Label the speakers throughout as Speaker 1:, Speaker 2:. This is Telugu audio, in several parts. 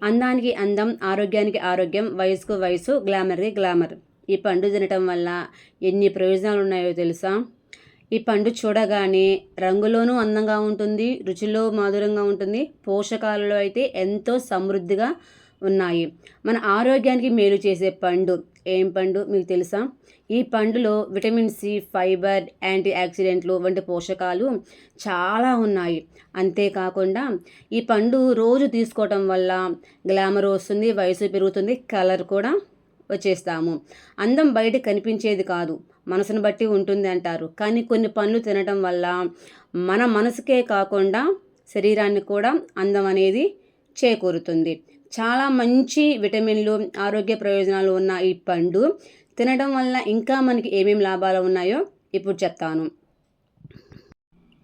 Speaker 1: అందానికి అందం, ఆరోగ్యానికి ఆరోగ్యం, వయసుకు వయసు, గ్లామర్కి గ్లామర్. ఈ పండు తినటం వల్ల ఎన్ని ప్రయోజనాలు ఉన్నాయో తెలుసా? ఈ పండు చూడగానే రంగులోనూ అందంగా ఉంటుంది, రుచిలో మాధురంగా ఉంటుంది, పోషకాలలో అయితే ఎంతో సమృద్ధిగా ఉన్నాయి. మన ఆరోగ్యానికి మేలు చేసే పండు ఏం పండు మీకు తెలుసా? ఈ పండులో విటమిన్ సి, ఫైబర్, యాంటీ ఆక్సిడెంట్లు వంటి పోషకాలు చాలా ఉన్నాయి. అంతేకాకుండా ఈ పండు రోజు తీసుకోవటం వల్ల గ్లామర్ వస్తుంది, వయసు పెరుగుతుంది, కలర్ కూడా వచ్చేస్తాము. అందం బయట కనిపించేది కాదు, మనసును బట్టి ఉంటుంది అంటారు. కానీ కొన్ని పండ్లు తినటం వల్ల మన మనసుకే కాకుండా శరీరానికి కూడా అందం అనేది చేకూరుతుంది. చాలా మంచి విటమిన్లు, ఆరోగ్య ప్రయోజనాలు ఉన్న ఈ పండు తినడం వల్ల ఇంకా మనకి ఏమేమి లాభాలు ఉన్నాయో ఇప్పుడు చెప్తాను.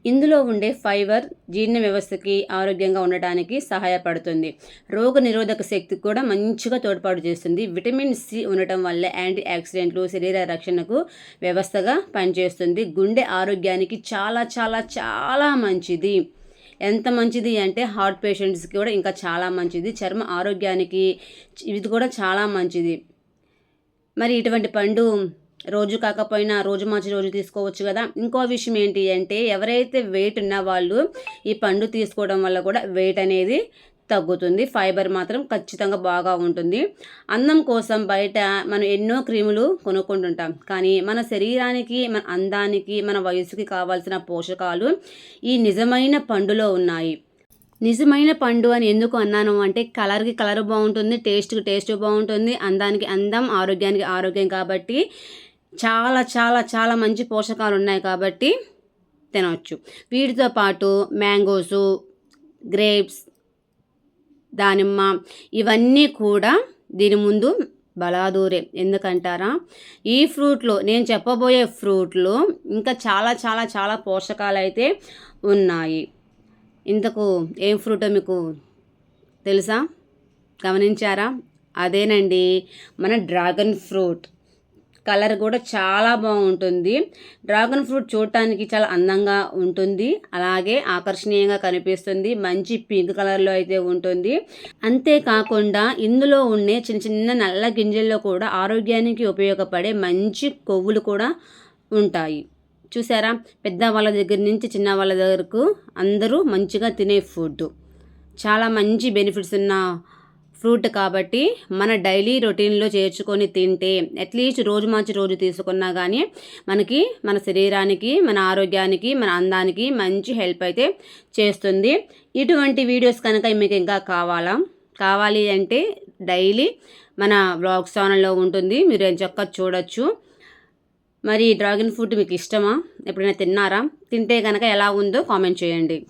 Speaker 1: ఇందులో ఉండే ఫైబర్ జీర్ణ వ్యవస్థకి ఆరోగ్యంగా ఉండటానికి సహాయపడుతుంది. రోగ నిరోధక శక్తికి కూడా మంచిగా తోడ్పాటు చేస్తుంది. విటమిన్ సి ఉండటం వల్ల యాంటీ ఆక్సిడెంట్లు శరీర రక్షణకు వ్యవస్థగా పనిచేస్తుంది. గుండె ఆరోగ్యానికి చాలా చాలా చాలా మంచిది. ఎంత మంచిది అంటే హార్ట్ పేషెంట్స్కి కూడా ఇంకా చాలా మంచిది. చర్మ ఆరోగ్యానికి ఇది కూడా చాలా మంచిది. మరి ఇటువంటి పండు రోజు కాకపోయినా రోజు మార్చి రోజు తీసుకోవచ్చు కదా. ఇంకో విషయం ఏంటి అంటే ఎవరైతే వెయిట్ ఉన్న వాళ్ళు ఈ పండు తీసుకోవడం వల్ల కూడా వెయిట్ అనేది తగ్గుతుంది. ఫైబర్ మాత్రం ఖచ్చితంగా బాగా ఉంటుంది. అందం కోసం బయట మనం ఎన్నో క్రీములు కొనుక్కుంటుంటాం, కానీ మన శరీరానికి, మన అందానికి, మన వయసుకి కావాల్సిన పోషకాలు ఈ నిజమైన పండులో ఉన్నాయి. నిజమైన పండు అని ఎందుకు అన్నాను అంటే కలర్కి కలర్ బాగుంటుంది, టేస్ట్కి టేస్ట్ బాగుంటుంది, అందానికి అందం, ఆరోగ్యానికి ఆరోగ్యం కాబట్టి చాలా చాలా చాలా మంచి పోషకాలు ఉన్నాయి కాబట్టి తినవచ్చు. వీటితో పాటు మ్యాంగోసు, గ్రేప్స్, దానిమ్మ ఇవన్నీ కూడా దీని ముందు బలాదూరే. ఎందుకంటారా, ఈ ఫ్రూట్లో నేను చెప్పబోయే ఫ్రూట్లో ఇంకా చాలా చాలా చాలా పోషకాలు అయితే ఉన్నాయి. ఇంతకు ఏం ఫ్రూటో మీకు తెలుసా? గమనించారా? అదేనండి మన డ్రాగన్ ఫ్రూట్. కలర్ కూడా చాలా బాగుంటుంది. డ్రాగన్ ఫ్రూట్ చూడటానికి చాలా అందంగా ఉంటుంది, అలాగే ఆకర్షణీయంగా కనిపిస్తుంది. మంచి పింక్ కలర్లో అయితే ఉంటుంది. అంతేకాకుండా ఇందులో ఉండే చిన్న చిన్న నల్ల గింజల్లో కూడా ఆరోగ్యానికి ఉపయోగపడే మంచి కొవ్వులు కూడా ఉంటాయి. చూసారా? పెద్దవాళ్ళ దగ్గర నుంచి చిన్న వాళ్ళ దగ్గరకు అందరూ మంచిగా తినే ఫుడ్. చాలా మంచి బెనిఫిట్స్ ఉన్న ఫ్రూట్ కాబట్టి మన డైలీ రొటీన్లో చేర్చుకొని తింటే అట్లీస్ట్ రోజు మార్చి రోజు తీసుకున్నా కానీ మనకి మన శరీరానికి, మన ఆరోగ్యానికి, మన అందానికి మంచి హెల్ప్ అయితే చేస్తుంది. ఇటువంటి వీడియోస్ కనుక మీకు ఇంకా కావాలి అంటే డైలీ మన బ్లాగ్స్ ఛానల్లో ఉంటుంది, మీరు చక్కగా చూడొచ్చు. మరి డ్రాగన్ ఫ్రూట్ మీకు ఇష్టమా? ఎప్పుడైనా తిన్నారా? తింటే కనుక ఎలా ఉందో కామెంట్ చేయండి.